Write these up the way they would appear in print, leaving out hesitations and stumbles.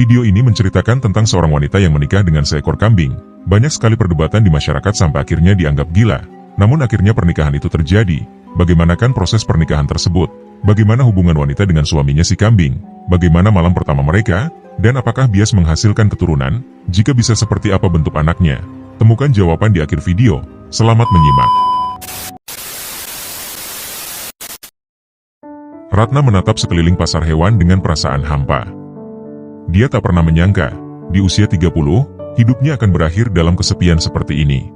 Video ini menceritakan tentang seorang wanita yang menikah dengan seekor kambing. Banyak sekali perdebatan di masyarakat sampai akhirnya dianggap gila. Namun akhirnya pernikahan itu terjadi. Bagaimanakah proses pernikahan tersebut? Bagaimana hubungan wanita dengan suaminya si kambing? Bagaimana malam pertama mereka? Dan apakah bias menghasilkan keturunan? Jika bisa, seperti apa bentuk anaknya? Temukan jawaban di akhir video. Selamat menyimak. Ratna menatap sekeliling pasar hewan dengan perasaan hampa. Dia tak pernah menyangka, di usia 30, hidupnya akan berakhir dalam kesepian seperti ini.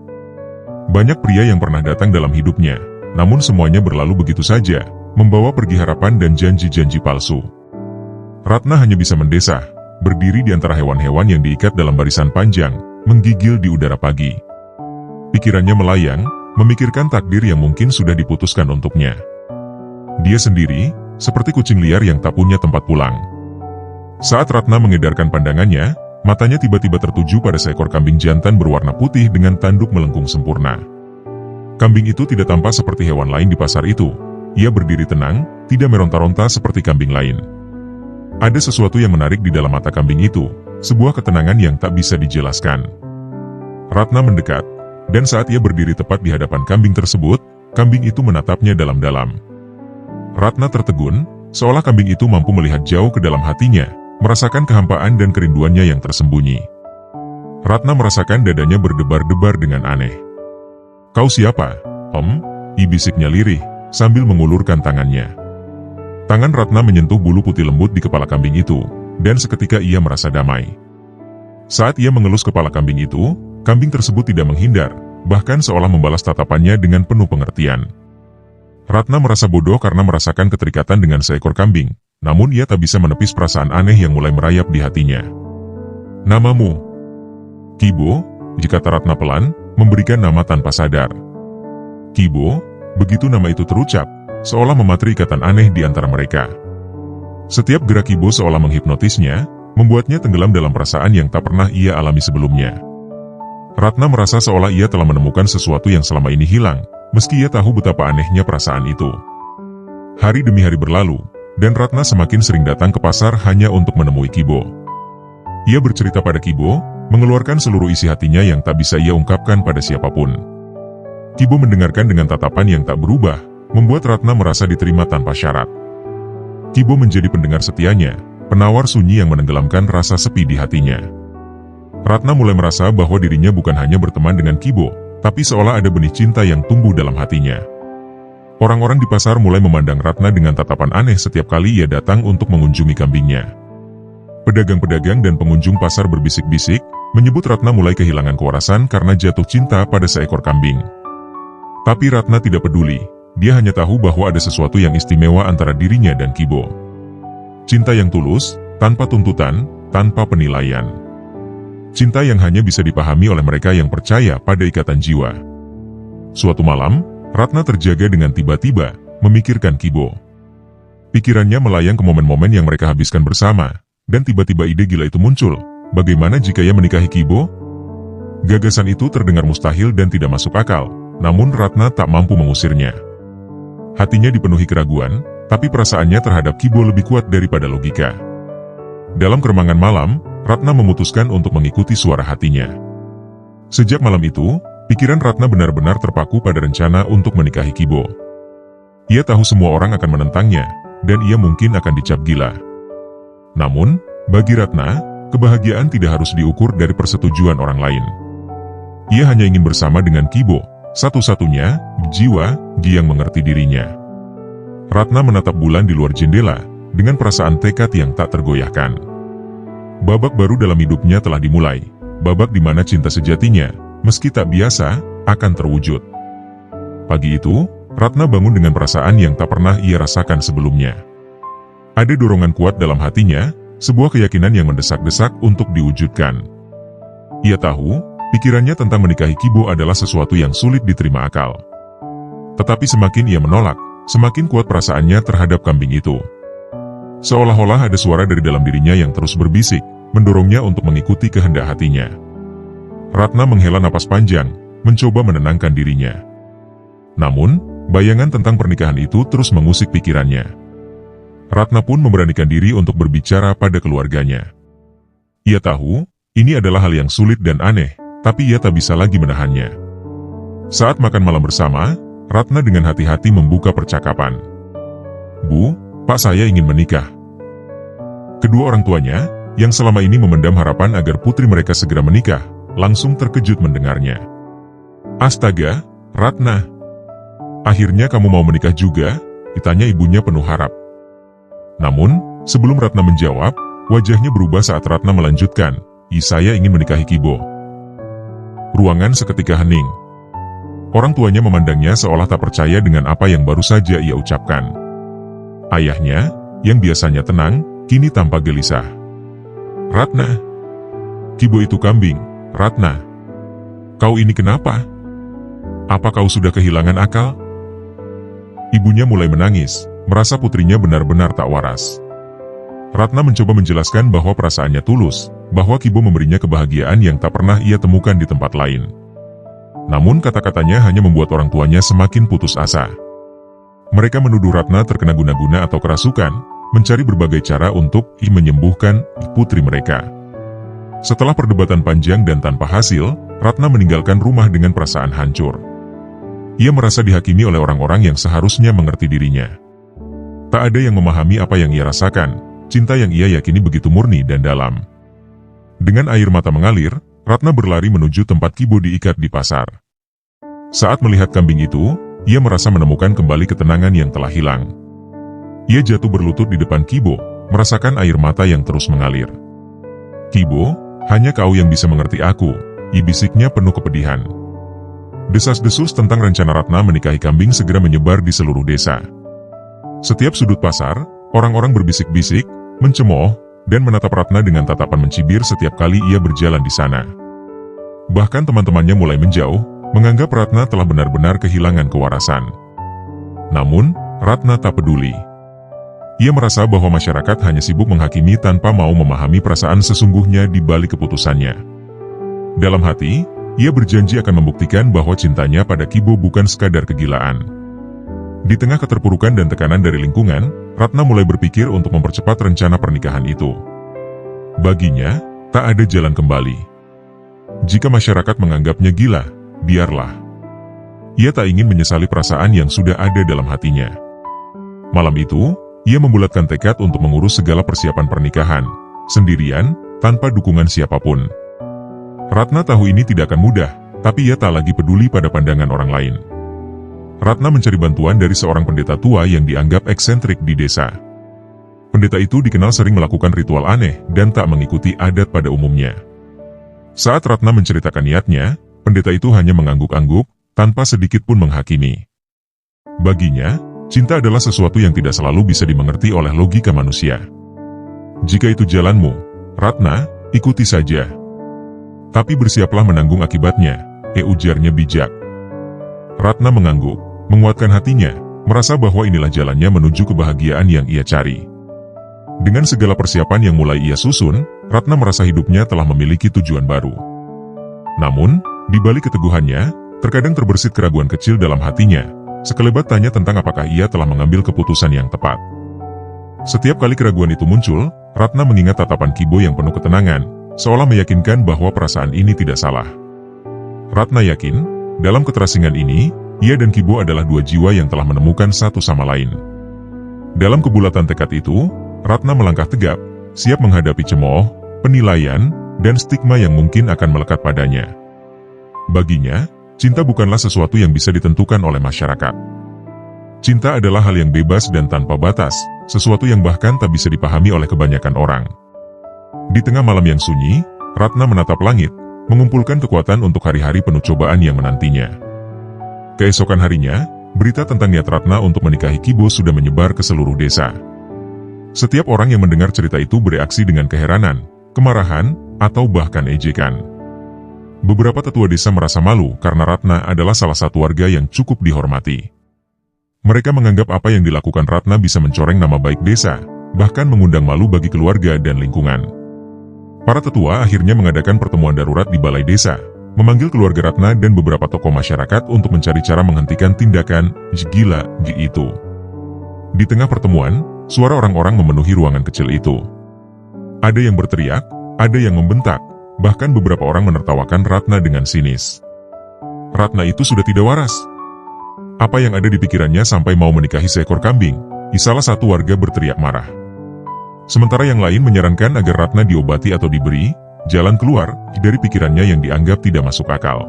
Banyak pria yang pernah datang dalam hidupnya, namun semuanya berlalu begitu saja, membawa pergi harapan dan janji-janji palsu. Ratna hanya bisa mendesah, berdiri di antara hewan-hewan yang diikat dalam barisan panjang, menggigil di udara pagi. Pikirannya melayang, memikirkan takdir yang mungkin sudah diputuskan untuknya. Dia sendiri, seperti kucing liar yang tak punya tempat pulang. Saat Ratna mengedarkan pandangannya, matanya tiba-tiba tertuju pada seekor kambing jantan berwarna putih dengan tanduk melengkung sempurna. Kambing itu tidak tampak seperti hewan lain di pasar itu. Ia berdiri tenang, tidak meronta-ronta seperti kambing lain. Ada sesuatu yang menarik di dalam mata kambing itu, sebuah ketenangan yang tak bisa dijelaskan. Ratna mendekat, dan saat ia berdiri tepat di hadapan kambing tersebut, kambing itu menatapnya dalam-dalam. Ratna tertegun, seolah kambing itu mampu melihat jauh ke dalam hatinya, merasakan kehampaan dan kerinduannya yang tersembunyi. Ratna merasakan dadanya berdebar-debar dengan aneh. "Kau siapa, Om?" bisiknya lirih, sambil mengulurkan tangannya. Tangan Ratna menyentuh bulu putih lembut di kepala kambing itu, dan seketika ia merasa damai. Saat ia mengelus kepala kambing itu, kambing tersebut tidak menghindar, bahkan seolah membalas tatapannya dengan penuh pengertian. Ratna merasa bodoh karena merasakan keterikatan dengan seekor kambing, namun ia tak bisa menepis perasaan aneh yang mulai merayap di hatinya. "Namamu?" "Kibo," kata Ratna pelan, memberikan nama tanpa sadar. "Kibo," begitu nama itu terucap, seolah mematri ikatan aneh di antara mereka. Setiap gerak Kibo seolah menghipnotisnya, membuatnya tenggelam dalam perasaan yang tak pernah ia alami sebelumnya. Ratna merasa seolah ia telah menemukan sesuatu yang selama ini hilang, meski ia tahu betapa anehnya perasaan itu. Hari demi hari berlalu, dan Ratna semakin sering datang ke pasar hanya untuk menemui Kibo. Ia bercerita pada Kibo, mengeluarkan seluruh isi hatinya yang tak bisa ia ungkapkan pada siapapun. Kibo mendengarkan dengan tatapan yang tak berubah, membuat Ratna merasa diterima tanpa syarat. Kibo menjadi pendengar setianya, penawar sunyi yang menenggelamkan rasa sepi di hatinya. Ratna mulai merasa bahwa dirinya bukan hanya berteman dengan Kibo, tapi seolah ada benih cinta yang tumbuh dalam hatinya. Orang-orang di pasar mulai memandang Ratna dengan tatapan aneh setiap kali ia datang untuk mengunjungi kambingnya. Pedagang-pedagang dan pengunjung pasar berbisik-bisik, menyebut Ratna mulai kehilangan kewarasan karena jatuh cinta pada seekor kambing. Tapi Ratna tidak peduli, dia hanya tahu bahwa ada sesuatu yang istimewa antara dirinya dan Kibo. Cinta yang tulus, tanpa tuntutan, tanpa penilaian. Cinta yang hanya bisa dipahami oleh mereka yang percaya pada ikatan jiwa. Suatu malam, Ratna terjaga dengan tiba-tiba, memikirkan Kibo. Pikirannya melayang ke momen-momen yang mereka habiskan bersama, dan tiba-tiba ide gila itu muncul. Bagaimana jika ia menikahi Kibo? Gagasan itu terdengar mustahil dan tidak masuk akal, namun Ratna tak mampu mengusirnya. Hatinya dipenuhi keraguan, tapi perasaannya terhadap Kibo lebih kuat daripada logika. Dalam keremangan malam, Ratna memutuskan untuk mengikuti suara hatinya. Sejak malam itu, pikiran Ratna benar-benar terpaku pada rencana untuk menikahi Kibo. Ia tahu semua orang akan menentangnya, dan ia mungkin akan dicap gila. Namun, bagi Ratna, kebahagiaan tidak harus diukur dari persetujuan orang lain. Ia hanya ingin bersama dengan Kibo, satu-satunya jiwa yang mengerti dirinya. Ratna menatap bulan di luar jendela, dengan perasaan tekad yang tak tergoyahkan. Babak baru dalam hidupnya telah dimulai, babak di mana cinta sejatinya, meski tak biasa, akan terwujud. Pagi itu, Ratna bangun dengan perasaan yang tak pernah ia rasakan sebelumnya. Ada dorongan kuat dalam hatinya, sebuah keyakinan yang mendesak-desak untuk diwujudkan. Ia tahu, pikirannya tentang menikahi Kibo adalah sesuatu yang sulit diterima akal. Tetapi semakin ia menolak, semakin kuat perasaannya terhadap kambing itu. Seolah-olah ada suara dari dalam dirinya yang terus berbisik, mendorongnya untuk mengikuti kehendak hatinya. Ratna menghela napas panjang, mencoba menenangkan dirinya. Namun, bayangan tentang pernikahan itu terus mengusik pikirannya. Ratna pun memberanikan diri untuk berbicara pada keluarganya. Ia tahu, ini adalah hal yang sulit dan aneh, tapi ia tak bisa lagi menahannya. Saat makan malam bersama, Ratna dengan hati-hati membuka percakapan. "Bu, Pak, saya ingin menikah." Kedua orang tuanya, yang selama ini memendam harapan agar putri mereka segera menikah, langsung terkejut mendengarnya. "Astaga, Ratna. Akhirnya kamu mau menikah juga?" ditanya ibunya penuh harap. Namun, sebelum Ratna menjawab, wajahnya berubah saat Ratna melanjutkan, "Saya ingin menikahi Kibo." Ruangan seketika hening. Orang tuanya memandangnya seolah tak percaya dengan apa yang baru saja ia ucapkan. Ayahnya, yang biasanya tenang, kini tampak gelisah. "Ratna, Kibo itu kambing. Ratna, kau ini kenapa? Apa kau sudah kehilangan akal?" Ibunya mulai menangis, merasa putrinya benar-benar tak waras. Ratna mencoba menjelaskan bahwa perasaannya tulus, bahwa Kibo memberinya kebahagiaan yang tak pernah ia temukan di tempat lain. Namun kata-katanya hanya membuat orang tuanya semakin putus asa. Mereka menuduh Ratna terkena guna-guna atau kerasukan, mencari berbagai cara untuk menyembuhkan putri mereka. Setelah perdebatan panjang dan tanpa hasil, Ratna meninggalkan rumah dengan perasaan hancur. Ia merasa dihakimi oleh orang-orang yang seharusnya mengerti dirinya. Tak ada yang memahami apa yang ia rasakan, cinta yang ia yakini begitu murni dan dalam. Dengan air mata mengalir, Ratna berlari menuju tempat Kibo diikat di pasar. Saat melihat kambing itu, ia merasa menemukan kembali ketenangan yang telah hilang. Ia jatuh berlutut di depan Kibo, merasakan air mata yang terus mengalir. "Kibo, hanya kau yang bisa mengerti aku," bisiknya penuh kepedihan. Desas-desus tentang rencana Ratna menikahi kambing segera menyebar di seluruh desa. Setiap sudut pasar, orang-orang berbisik-bisik, mencemooh, dan menatap Ratna dengan tatapan mencibir setiap kali ia berjalan di sana. Bahkan teman-temannya mulai menjauh, menganggap Ratna telah benar-benar kehilangan kewarasan. Namun, Ratna tak peduli. Ia merasa bahwa masyarakat hanya sibuk menghakimi tanpa mau memahami perasaan sesungguhnya di balik keputusannya. Dalam hati, ia berjanji akan membuktikan bahwa cintanya pada Kibo bukan sekadar kegilaan. Di tengah keterpurukan dan tekanan dari lingkungan, Ratna mulai berpikir untuk mempercepat rencana pernikahan itu. Baginya, tak ada jalan kembali. Jika masyarakat menganggapnya gila, biarlah. Ia tak ingin menyesali perasaan yang sudah ada dalam hatinya. Malam itu, ia membulatkan tekad untuk mengurus segala persiapan pernikahan, sendirian, tanpa dukungan siapapun. Ratna tahu ini tidak akan mudah, tapi ia tak lagi peduli pada pandangan orang lain. Ratna mencari bantuan dari seorang pendeta tua yang dianggap eksentrik di desa. Pendeta itu dikenal sering melakukan ritual aneh dan tak mengikuti adat pada umumnya. Saat Ratna menceritakan niatnya, pendeta itu hanya mengangguk-angguk, tanpa sedikit pun menghakimi. Baginya, cinta adalah sesuatu yang tidak selalu bisa dimengerti oleh logika manusia. "Jika itu jalanmu, Ratna, ikuti saja. Tapi bersiaplah menanggung akibatnya," ujarnya bijak. Ratna mengangguk, menguatkan hatinya, merasa bahwa inilah jalannya menuju kebahagiaan yang ia cari. Dengan segala persiapan yang mulai ia susun, Ratna merasa hidupnya telah memiliki tujuan baru. Namun, di balik keteguhannya, terkadang terbersit keraguan kecil dalam hatinya, sekelebat tanya tentang apakah ia telah mengambil keputusan yang tepat. Setiap kali keraguan itu muncul, Ratna mengingat tatapan Kibo yang penuh ketenangan, seolah meyakinkan bahwa perasaan ini tidak salah. Ratna yakin, dalam keterasingan ini, ia dan Kibo adalah dua jiwa yang telah menemukan satu sama lain. Dalam kebulatan tekad itu, Ratna melangkah tegap, siap menghadapi cemooh, penilaian, dan stigma yang mungkin akan melekat padanya. Baginya, cinta bukanlah sesuatu yang bisa ditentukan oleh masyarakat. Cinta adalah hal yang bebas dan tanpa batas, sesuatu yang bahkan tak bisa dipahami oleh kebanyakan orang. Di tengah malam yang sunyi, Ratna menatap langit, mengumpulkan kekuatan untuk hari-hari penuh cobaan yang menantinya. Keesokan harinya, berita tentang niat Ratna untuk menikahi Kibo sudah menyebar ke seluruh desa. Setiap orang yang mendengar cerita itu bereaksi dengan keheranan, kemarahan, atau bahkan ejekan. Beberapa tetua desa merasa malu karena Ratna adalah salah satu warga yang cukup dihormati. Mereka menganggap apa yang dilakukan Ratna bisa mencoreng nama baik desa, bahkan mengundang malu bagi keluarga dan lingkungan. Para tetua akhirnya mengadakan pertemuan darurat di balai desa, memanggil keluarga Ratna dan beberapa tokoh masyarakat untuk mencari cara menghentikan tindakan gila itu. Di tengah pertemuan, suara orang-orang memenuhi ruangan kecil itu. Ada yang berteriak, ada yang membentak, bahkan beberapa orang menertawakan Ratna dengan sinis. Ratna itu sudah tidak waras. Apa yang ada di pikirannya sampai mau menikahi seekor kambing? Salah satu warga berteriak marah. Sementara yang lain menyarankan agar Ratna diobati atau diberi jalan keluar dari pikirannya yang dianggap tidak masuk akal.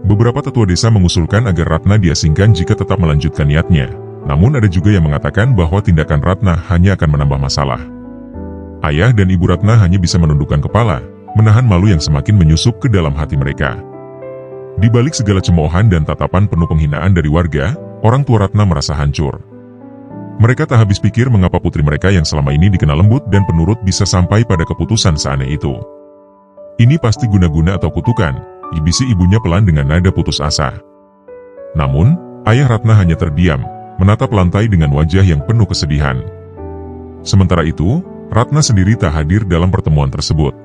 Beberapa tetua desa mengusulkan agar Ratna diasingkan jika tetap melanjutkan niatnya. Namun ada juga yang mengatakan bahwa tindakan Ratna hanya akan menambah masalah. Ayah dan ibu Ratna hanya bisa menundukkan kepala, menahan malu yang semakin menyusup ke dalam hati mereka. Di balik segala cemoohan dan tatapan penuh penghinaan dari warga, orang tua Ratna merasa hancur. Mereka tak habis pikir mengapa putri mereka yang selama ini dikenal lembut dan penurut bisa sampai pada keputusan seaneh itu. Ini pasti guna-guna atau kutukan, bisi ibunya pelan dengan nada putus asa. Namun, ayah Ratna hanya terdiam, menatap lantai dengan wajah yang penuh kesedihan. Sementara itu, Ratna sendiri tak hadir dalam pertemuan tersebut.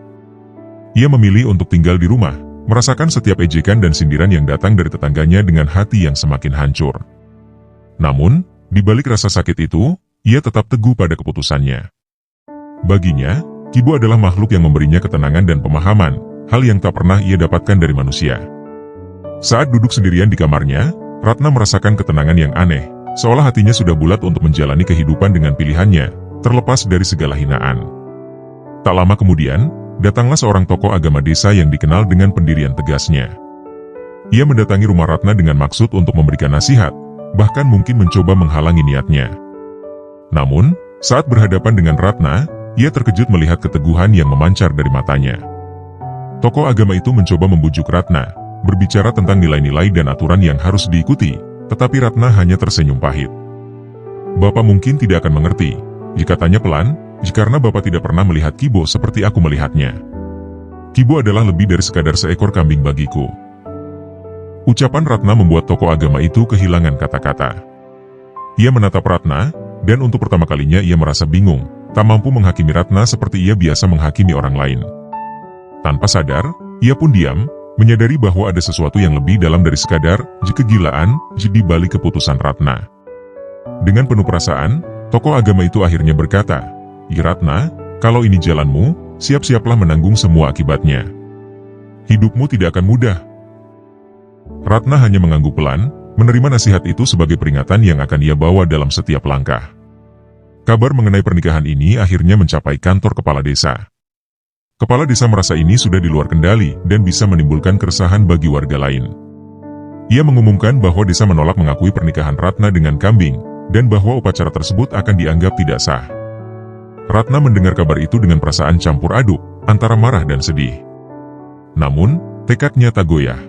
Ia memilih untuk tinggal di rumah, merasakan setiap ejekan dan sindiran yang datang dari tetangganya dengan hati yang semakin hancur. Namun, di balik rasa sakit itu, ia tetap teguh pada keputusannya. Baginya, Kibo adalah makhluk yang memberinya ketenangan dan pemahaman, hal yang tak pernah ia dapatkan dari manusia. Saat duduk sendirian di kamarnya, Ratna merasakan ketenangan yang aneh, seolah hatinya sudah bulat untuk menjalani kehidupan dengan pilihannya, terlepas dari segala hinaan. Tak lama kemudian, datanglah seorang tokoh agama desa yang dikenal dengan pendirian tegasnya. Ia mendatangi rumah Ratna dengan maksud untuk memberikan nasihat, bahkan mungkin mencoba menghalangi niatnya. Namun, saat berhadapan dengan Ratna, ia terkejut melihat keteguhan yang memancar dari matanya. Tokoh agama itu mencoba membujuk Ratna, berbicara tentang nilai-nilai dan aturan yang harus diikuti, tetapi Ratna hanya tersenyum pahit. "Bapak mungkin tidak akan mengerti," katanya pelan, "karena Bapak tidak pernah melihat Kibo seperti aku melihatnya. Kibo adalah lebih dari sekadar seekor kambing bagiku." Ucapan Ratna membuat tokoh agama itu kehilangan kata-kata. Ia menatap Ratna, dan untuk pertama kalinya ia merasa bingung, tak mampu menghakimi Ratna seperti ia biasa menghakimi orang lain. Tanpa sadar, ia pun diam, menyadari bahwa ada sesuatu yang lebih dalam dari sekadar kegilaan di balik keputusan Ratna. Dengan penuh perasaan, tokoh agama itu akhirnya berkata, "Ratna, kalau ini jalanmu, siap-siaplah menanggung semua akibatnya. Hidupmu tidak akan mudah." Ratna hanya mengangguk pelan, menerima nasihat itu sebagai peringatan yang akan ia bawa dalam setiap langkah. Kabar mengenai pernikahan ini akhirnya mencapai kantor kepala desa. Kepala desa merasa ini sudah di luar kendali dan bisa menimbulkan keresahan bagi warga lain. Ia mengumumkan bahwa desa menolak mengakui pernikahan Ratna dengan kambing, dan bahwa upacara tersebut akan dianggap tidak sah. Ratna mendengar kabar itu dengan perasaan campur aduk, antara marah dan sedih. Namun, tekadnya tak goyah.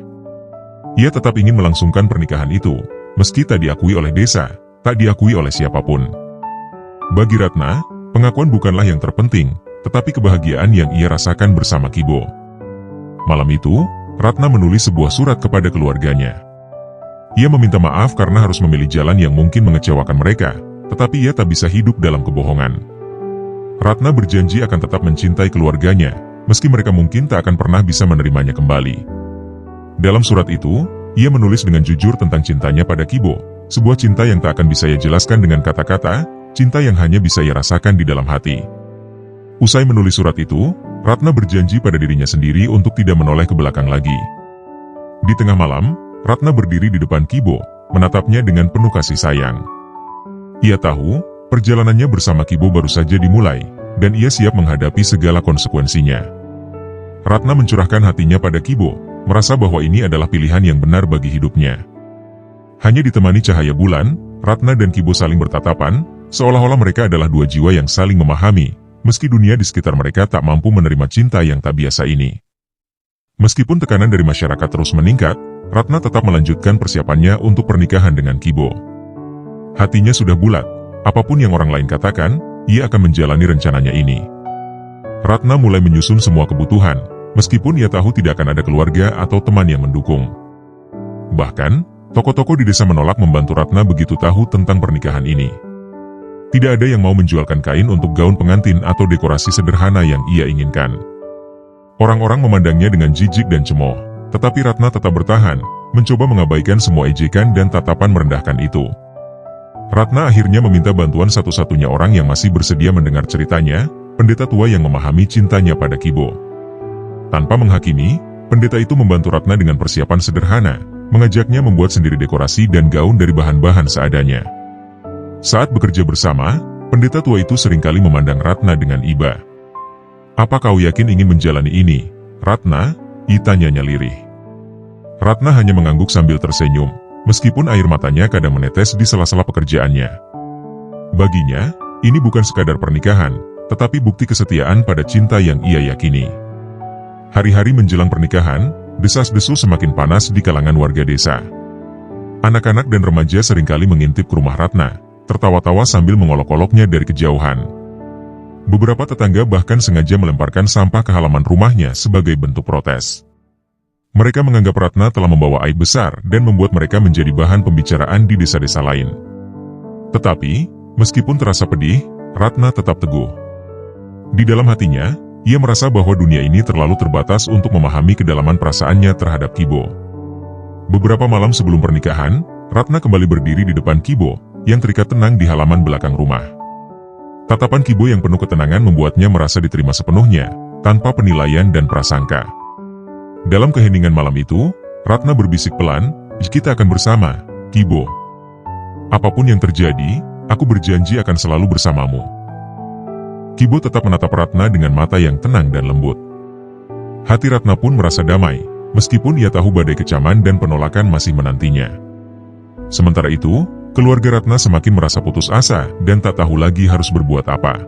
Ia tetap ingin melangsungkan pernikahan itu, meski tak diakui oleh desa, tak diakui oleh siapapun. Bagi Ratna, pengakuan bukanlah yang terpenting, tetapi kebahagiaan yang ia rasakan bersama Kibo. Malam itu, Ratna menulis sebuah surat kepada keluarganya. Ia meminta maaf karena harus memilih jalan yang mungkin mengecewakan mereka, tetapi ia tak bisa hidup dalam kebohongan. Ratna berjanji akan tetap mencintai keluarganya, meski mereka mungkin tak akan pernah bisa menerimanya kembali. Dalam surat itu, ia menulis dengan jujur tentang cintanya pada Kibo, sebuah cinta yang tak akan bisa ia jelaskan dengan kata-kata, cinta yang hanya bisa ia rasakan di dalam hati. Usai menulis surat itu, Ratna berjanji pada dirinya sendiri untuk tidak menoleh ke belakang lagi. Di tengah malam, Ratna berdiri di depan Kibo, menatapnya dengan penuh kasih sayang. Ia tahu, perjalanannya bersama Kibo baru saja dimulai, dan ia siap menghadapi segala konsekuensinya. Ratna mencurahkan hatinya pada Kibo, merasa bahwa ini adalah pilihan yang benar bagi hidupnya. Hanya ditemani cahaya bulan, Ratna dan Kibo saling bertatapan, seolah-olah mereka adalah dua jiwa yang saling memahami, meski dunia di sekitar mereka tak mampu menerima cinta yang tak biasa ini. Meskipun tekanan dari masyarakat terus meningkat, Ratna tetap melanjutkan persiapannya untuk pernikahan dengan Kibo. Hatinya sudah bulat, apapun yang orang lain katakan, ia akan menjalani rencananya ini. Ratna mulai menyusun semua kebutuhan, meskipun ia tahu tidak akan ada keluarga atau teman yang mendukung. Bahkan, tokoh-tokoh di desa menolak membantu Ratna begitu tahu tentang pernikahan ini. Tidak ada yang mau menjualkan kain untuk gaun pengantin atau dekorasi sederhana yang ia inginkan. Orang-orang memandangnya dengan jijik dan cemooh, tetapi Ratna tetap bertahan, mencoba mengabaikan semua ejekan dan tatapan merendahkan itu. Ratna akhirnya meminta bantuan satu-satunya orang yang masih bersedia mendengar ceritanya, pendeta tua yang memahami cintanya pada Kibo. Tanpa menghakimi, pendeta itu membantu Ratna dengan persiapan sederhana, mengajaknya membuat sendiri dekorasi dan gaun dari bahan-bahan seadanya. Saat bekerja bersama, pendeta tua itu seringkali memandang Ratna dengan iba. "Apa kau yakin ingin menjalani ini, Ratna?" tanyanya lirih. Ratna hanya mengangguk sambil tersenyum, meskipun air matanya kadang menetes di sela-sela pekerjaannya. Baginya, ini bukan sekadar pernikahan, tetapi bukti kesetiaan pada cinta yang ia yakini. Hari-hari menjelang pernikahan, desas-desus semakin panas di kalangan warga desa. Anak-anak dan remaja seringkali mengintip ke rumah Ratna, tertawa-tawa sambil mengolok-oloknya dari kejauhan. Beberapa tetangga bahkan sengaja melemparkan sampah ke halaman rumahnya sebagai bentuk protes. Mereka menganggap Ratna telah membawa aib besar dan membuat mereka menjadi bahan pembicaraan di desa-desa lain. Tetapi, meskipun terasa pedih, Ratna tetap teguh. Di dalam hatinya, ia merasa bahwa dunia ini terlalu terbatas untuk memahami kedalaman perasaannya terhadap Kibo. Beberapa malam sebelum pernikahan, Ratna kembali berdiri di depan Kibo, yang terikat tenang di halaman belakang rumah. Tatapan Kibo yang penuh ketenangan membuatnya merasa diterima sepenuhnya, tanpa penilaian dan prasangka. Dalam keheningan malam itu, Ratna berbisik pelan, "Kita akan bersama, Kibo. Apapun yang terjadi, aku berjanji akan selalu bersamamu." Kibo tetap menatap Ratna dengan mata yang tenang dan lembut. Hati Ratna pun merasa damai, meskipun ia tahu badai kecaman dan penolakan masih menantinya. Sementara itu, keluarga Ratna semakin merasa putus asa dan tak tahu lagi harus berbuat apa.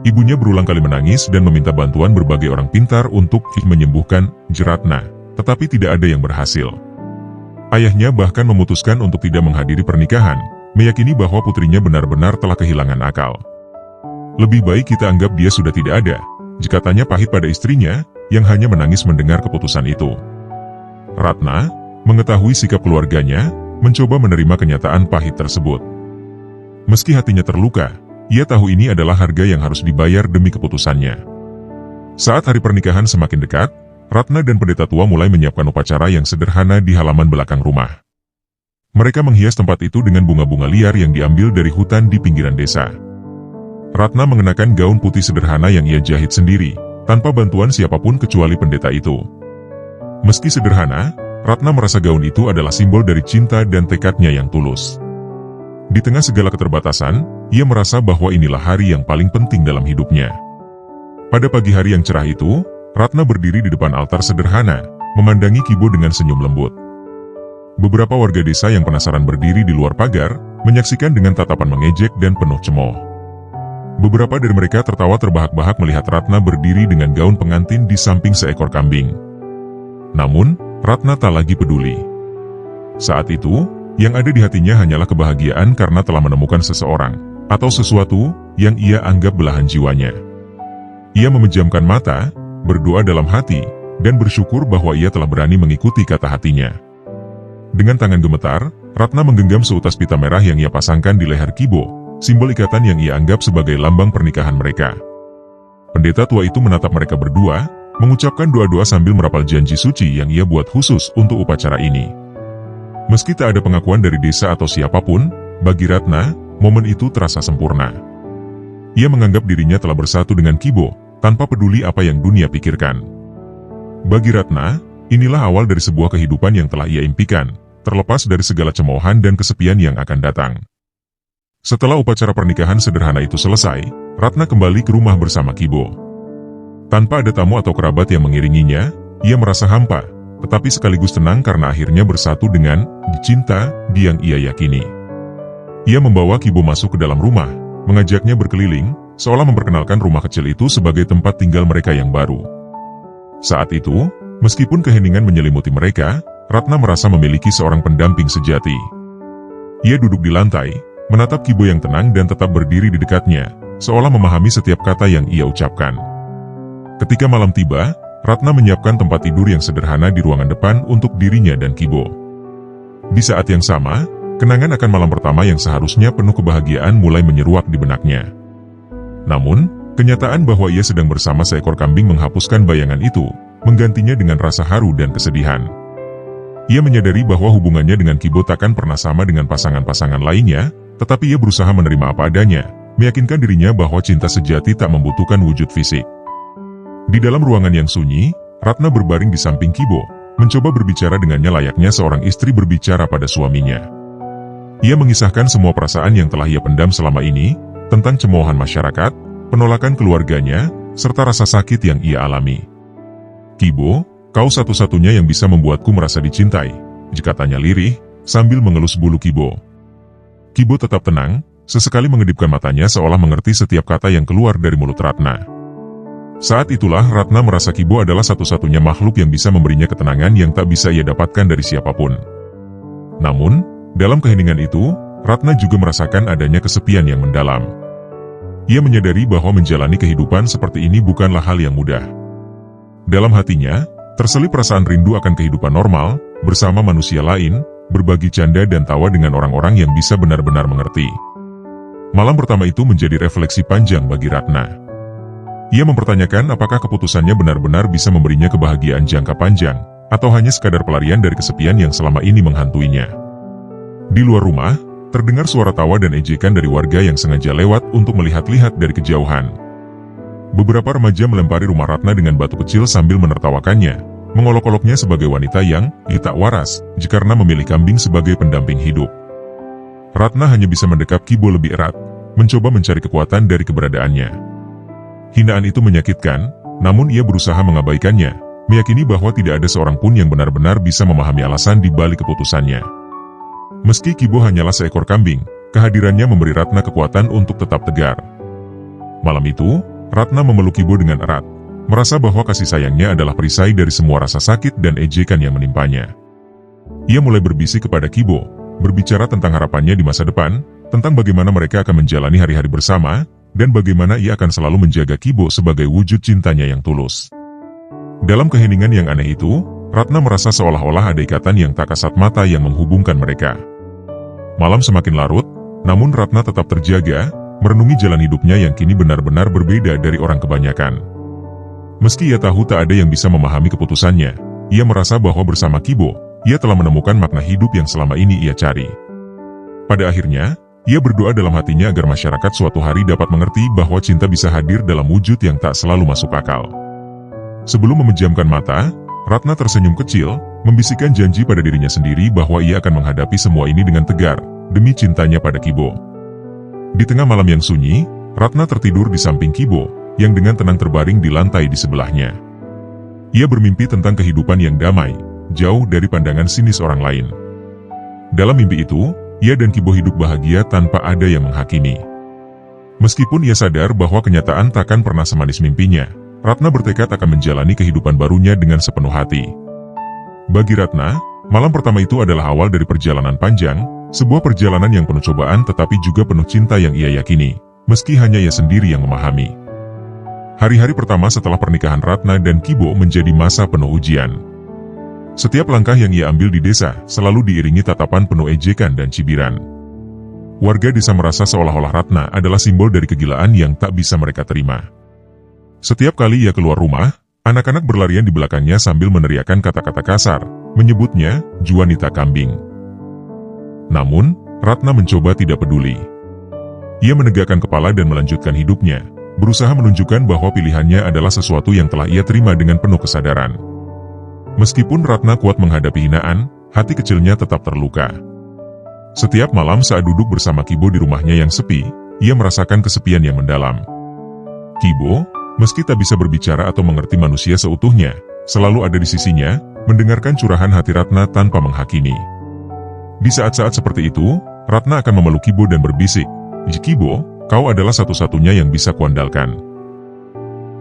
Ibunya berulang kali menangis dan meminta bantuan berbagai orang pintar untuk menyembuhkan Ratna, tetapi tidak ada yang berhasil. Ayahnya bahkan memutuskan untuk tidak menghadiri pernikahan, meyakini bahwa putrinya benar-benar telah kehilangan akal. "Lebih baik kita anggap dia sudah tidak ada," katanya pahit pada istrinya, yang hanya menangis mendengar keputusan itu. Ratna, mengetahui sikap keluarganya, mencoba menerima kenyataan pahit tersebut. Meski hatinya terluka, ia tahu ini adalah harga yang harus dibayar demi keputusannya. Saat hari pernikahan semakin dekat, Ratna dan pendeta tua mulai menyiapkan upacara yang sederhana di halaman belakang rumah. Mereka menghias tempat itu dengan bunga-bunga liar yang diambil dari hutan di pinggiran desa. Ratna mengenakan gaun putih sederhana yang ia jahit sendiri, tanpa bantuan siapapun kecuali pendeta itu. Meski sederhana, Ratna merasa gaun itu adalah simbol dari cinta dan tekadnya yang tulus. Di tengah segala keterbatasan, ia merasa bahwa inilah hari yang paling penting dalam hidupnya. Pada pagi hari yang cerah itu, Ratna berdiri di depan altar sederhana, memandangi Kibo dengan senyum lembut. Beberapa warga desa yang penasaran berdiri di luar pagar, menyaksikan dengan tatapan mengejek dan penuh cemooh. Beberapa dari mereka tertawa terbahak-bahak melihat Ratna berdiri dengan gaun pengantin di samping seekor kambing. Namun, Ratna tak lagi peduli. Saat itu, yang ada di hatinya hanyalah kebahagiaan karena telah menemukan seseorang, atau sesuatu, yang ia anggap belahan jiwanya. Ia memejamkan mata, berdoa dalam hati, dan bersyukur bahwa ia telah berani mengikuti kata hatinya. Dengan tangan gemetar, Ratna menggenggam seutas pita merah yang ia pasangkan di leher Kibo, simbol ikatan yang ia anggap sebagai lambang pernikahan mereka. Pendeta tua itu menatap mereka berdua, mengucapkan doa-doa sambil merapal janji suci yang ia buat khusus untuk upacara ini. Meski tak ada pengakuan dari desa atau siapapun, bagi Ratna, momen itu terasa sempurna. Ia menganggap dirinya telah bersatu dengan Kibo, tanpa peduli apa yang dunia pikirkan. Bagi Ratna, inilah awal dari sebuah kehidupan yang telah ia impikan, terlepas dari segala cemoohan dan kesepian yang akan datang. Setelah upacara pernikahan sederhana itu selesai, Ratna kembali ke rumah bersama Kibo. Tanpa ada tamu atau kerabat yang mengiringinya, ia merasa hampa, tetapi sekaligus tenang karena akhirnya bersatu dengan cinta yang ia yakini. Ia membawa Kibo masuk ke dalam rumah, mengajaknya berkeliling, seolah memperkenalkan rumah kecil itu sebagai tempat tinggal mereka yang baru. Saat itu, meskipun keheningan menyelimuti mereka, Ratna merasa memiliki seorang pendamping sejati. Ia duduk di lantai, menatap Kibo yang tenang dan tetap berdiri di dekatnya, seolah memahami setiap kata yang ia ucapkan. Ketika malam tiba, Ratna menyiapkan tempat tidur yang sederhana di ruangan depan untuk dirinya dan Kibo. Di saat yang sama, kenangan akan malam pertama yang seharusnya penuh kebahagiaan mulai menyeruak di benaknya. Namun, kenyataan bahwa ia sedang bersama seekor kambing menghapuskan bayangan itu, menggantinya dengan rasa haru dan kesedihan. Ia menyadari bahwa hubungannya dengan Kibo takkan pernah sama dengan pasangan-pasangan lainnya, tetapi ia berusaha menerima apa adanya, meyakinkan dirinya bahwa cinta sejati tak membutuhkan wujud fisik. Di dalam ruangan yang sunyi, Ratna berbaring di samping Kibo, mencoba berbicara dengannya layaknya seorang istri berbicara pada suaminya. Ia mengisahkan semua perasaan yang telah ia pendam selama ini, tentang cemoohan masyarakat, penolakan keluarganya, serta rasa sakit yang ia alami. "Kibo, kau satu-satunya yang bisa membuatku merasa dicintai," katanya lirih, sambil mengelus bulu Kibo. Kibo tetap tenang, sesekali mengedipkan matanya seolah mengerti setiap kata yang keluar dari mulut Ratna. Saat itulah Ratna merasa Kibo adalah satu-satunya makhluk yang bisa memberinya ketenangan yang tak bisa ia dapatkan dari siapapun. Namun, dalam keheningan itu, Ratna juga merasakan adanya kesepian yang mendalam. Ia menyadari bahwa menjalani kehidupan seperti ini bukanlah hal yang mudah. Dalam hatinya, terselip perasaan rindu akan kehidupan normal, bersama manusia lain, berbagi canda dan tawa dengan orang-orang yang bisa benar-benar mengerti. Malam pertama itu menjadi refleksi panjang bagi Ratna. Ia mempertanyakan apakah keputusannya benar-benar bisa memberinya kebahagiaan jangka panjang, atau hanya sekadar pelarian dari kesepian yang selama ini menghantuinya. Di luar rumah, terdengar suara tawa dan ejekan dari warga yang sengaja lewat untuk melihat-lihat dari kejauhan. Beberapa remaja melempari rumah Ratna dengan batu kecil sambil menertawakannya, mengolok-oloknya sebagai wanita yang tak waras, karena memilih kambing sebagai pendamping hidup. Ratna hanya bisa mendekap Kibo lebih erat, mencoba mencari kekuatan dari keberadaannya. Hinaan itu menyakitkan, namun ia berusaha mengabaikannya, meyakini bahwa tidak ada seorang pun yang benar-benar bisa memahami alasan di balik keputusannya. Meski Kibo hanyalah seekor kambing, kehadirannya memberi Ratna kekuatan untuk tetap tegar. Malam itu, Ratna memeluk Kibo dengan erat, merasa bahwa kasih sayangnya adalah perisai dari semua rasa sakit dan ejekan yang menimpanya. Ia mulai berbisik kepada Kibo, berbicara tentang harapannya di masa depan, tentang bagaimana mereka akan menjalani hari-hari bersama, dan bagaimana ia akan selalu menjaga Kibo sebagai wujud cintanya yang tulus. Dalam keheningan yang aneh itu, Ratna merasa seolah-olah ada ikatan yang tak kasat mata yang menghubungkan mereka. Malam semakin larut, namun Ratna tetap terjaga, merenungi jalan hidupnya yang kini benar-benar berbeda dari orang kebanyakan. Meski ia tahu tak ada yang bisa memahami keputusannya, ia merasa bahwa bersama Kibo, ia telah menemukan makna hidup yang selama ini ia cari. Pada akhirnya, ia berdoa dalam hatinya agar masyarakat suatu hari dapat mengerti bahwa cinta bisa hadir dalam wujud yang tak selalu masuk akal. Sebelum memejamkan mata, Ratna tersenyum kecil, membisikkan janji pada dirinya sendiri bahwa ia akan menghadapi semua ini dengan tegar, demi cintanya pada Kibo. Di tengah malam yang sunyi, Ratna tertidur di samping Kibo, yang dengan tenang terbaring di lantai di sebelahnya. Ia bermimpi tentang kehidupan yang damai, jauh dari pandangan sinis orang lain. Dalam mimpi itu, ia dan Kibo hidup bahagia tanpa ada yang menghakimi. Meskipun ia sadar bahwa kenyataan takkan pernah semanis mimpinya, Ratna bertekad akan menjalani kehidupan barunya dengan sepenuh hati. Bagi Ratna, malam pertama itu adalah awal dari perjalanan panjang, sebuah perjalanan yang penuh cobaan tetapi juga penuh cinta yang ia yakini, meski hanya ia sendiri yang memahami. Hari-hari pertama setelah pernikahan Ratna dan Kibo menjadi masa penuh ujian. Setiap langkah yang ia ambil di desa selalu diiringi tatapan penuh ejekan dan cibiran. Warga desa merasa seolah-olah Ratna adalah simbol dari kegilaan yang tak bisa mereka terima. Setiap kali ia keluar rumah, anak-anak berlarian di belakangnya sambil meneriakkan kata-kata kasar, menyebutnya "Juanita Kambing". Namun, Ratna mencoba tidak peduli. Ia menegakkan kepala dan melanjutkan hidupnya, berusaha menunjukkan bahwa pilihannya adalah sesuatu yang telah ia terima dengan penuh kesadaran. Meskipun Ratna kuat menghadapi hinaan, hati kecilnya tetap terluka. Setiap malam saat duduk bersama Kibo di rumahnya yang sepi, ia merasakan kesepian yang mendalam. Kibo, meski tak bisa berbicara atau mengerti manusia seutuhnya, selalu ada di sisinya, mendengarkan curahan hati Ratna tanpa menghakimi. Di saat-saat seperti itu, Ratna akan memeluk Kibo dan berbisik, "Kibo, kau adalah satu-satunya yang bisa kuandalkan."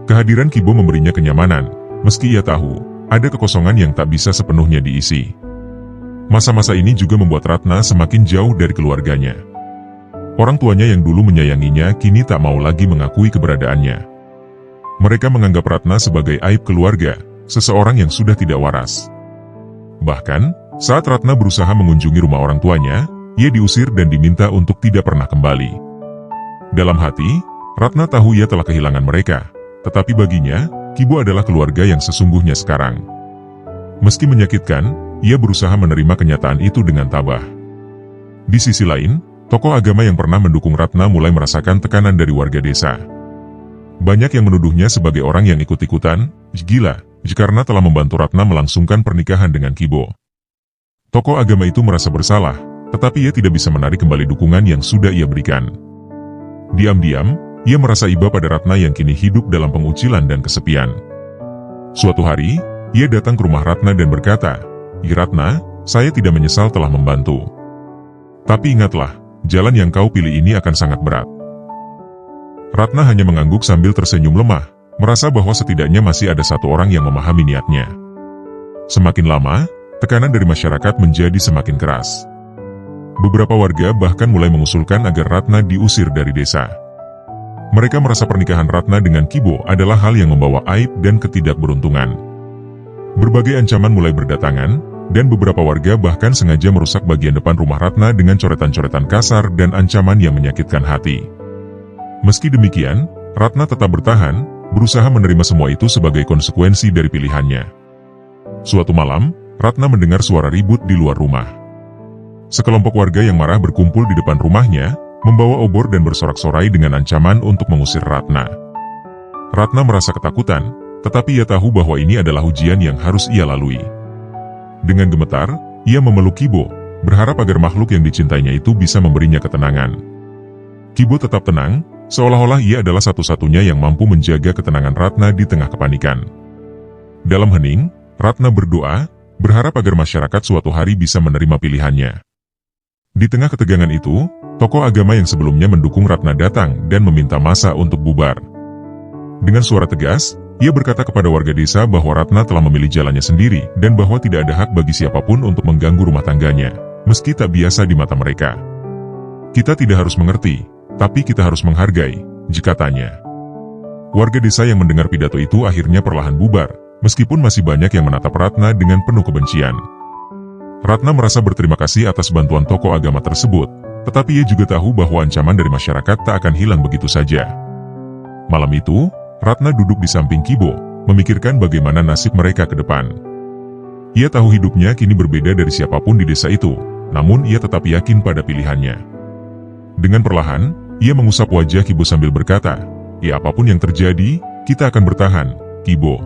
Kehadiran Kibo memberinya kenyamanan, meski ia tahu ada kekosongan yang tak bisa sepenuhnya diisi. Masa-masa ini juga membuat Ratna semakin jauh dari keluarganya. Orang tuanya yang dulu menyayanginya kini tak mau lagi mengakui keberadaannya. Mereka menganggap Ratna sebagai aib keluarga, seseorang yang sudah tidak waras. Bahkan, saat Ratna berusaha mengunjungi rumah orang tuanya, ia diusir dan diminta untuk tidak pernah kembali. Dalam hati, Ratna tahu ia telah kehilangan mereka, tetapi baginya, Kibo adalah keluarga yang sesungguhnya sekarang. Meski menyakitkan, ia berusaha menerima kenyataan itu dengan tabah. Di sisi lain, tokoh agama yang pernah mendukung Ratna mulai merasakan tekanan dari warga desa. Banyak yang menuduhnya sebagai orang yang ikut-ikutan, gila, karena telah membantu Ratna melangsungkan pernikahan dengan Kibo. Tokoh agama itu merasa bersalah, tetapi ia tidak bisa menarik kembali dukungan yang sudah ia berikan. Diam-diam, ia merasa iba pada Ratna yang kini hidup dalam pengucilan dan kesepian. Suatu hari, ia datang ke rumah Ratna dan berkata, "Ratna, saya tidak menyesal telah membantu. Tapi ingatlah, jalan yang kau pilih ini akan sangat berat." Ratna hanya mengangguk sambil tersenyum lemah, merasa bahwa setidaknya masih ada satu orang yang memahami niatnya. Semakin lama, tekanan dari masyarakat menjadi semakin keras. Beberapa warga bahkan mulai mengusulkan agar Ratna diusir dari desa. Mereka merasa pernikahan Ratna dengan Kibo adalah hal yang membawa aib dan ketidakberuntungan. Berbagai ancaman mulai berdatangan, dan beberapa warga bahkan sengaja merusak bagian depan rumah Ratna dengan coretan-coretan kasar dan ancaman yang menyakitkan hati. Meski demikian, Ratna tetap bertahan, berusaha menerima semua itu sebagai konsekuensi dari pilihannya. Suatu malam, Ratna mendengar suara ribut di luar rumah. Sekelompok warga yang marah berkumpul di depan rumahnya, membawa obor dan bersorak-sorai dengan ancaman untuk mengusir Ratna. Ratna merasa ketakutan, tetapi ia tahu bahwa ini adalah ujian yang harus ia lalui. Dengan gemetar, ia memeluk Kibo, berharap agar makhluk yang dicintainya itu bisa memberinya ketenangan. Kibo tetap tenang, seolah-olah ia adalah satu-satunya yang mampu menjaga ketenangan Ratna di tengah kepanikan. Dalam hening, Ratna berdoa, berharap agar masyarakat suatu hari bisa menerima pilihannya. Di tengah ketegangan itu, tokoh agama yang sebelumnya mendukung Ratna datang dan meminta massa untuk bubar. Dengan suara tegas, ia berkata kepada warga desa bahwa Ratna telah memilih jalannya sendiri dan bahwa tidak ada hak bagi siapapun untuk mengganggu rumah tangganya, meski tak biasa di mata mereka. "Kita tidak harus mengerti, tapi kita harus menghargai," katanya. Warga desa yang mendengar pidato itu akhirnya perlahan bubar, meskipun masih banyak yang menatap Ratna dengan penuh kebencian. Ratna merasa berterima kasih atas bantuan tokoh agama tersebut, tetapi ia juga tahu bahwa ancaman dari masyarakat tak akan hilang begitu saja. Malam itu, Ratna duduk di samping Kibo, memikirkan bagaimana nasib mereka ke depan. Ia tahu hidupnya kini berbeda dari siapapun di desa itu, namun ia tetap yakin pada pilihannya. Dengan perlahan, ia mengusap wajah Kibo sambil berkata, "Ya apapun yang terjadi, kita akan bertahan, Kibo.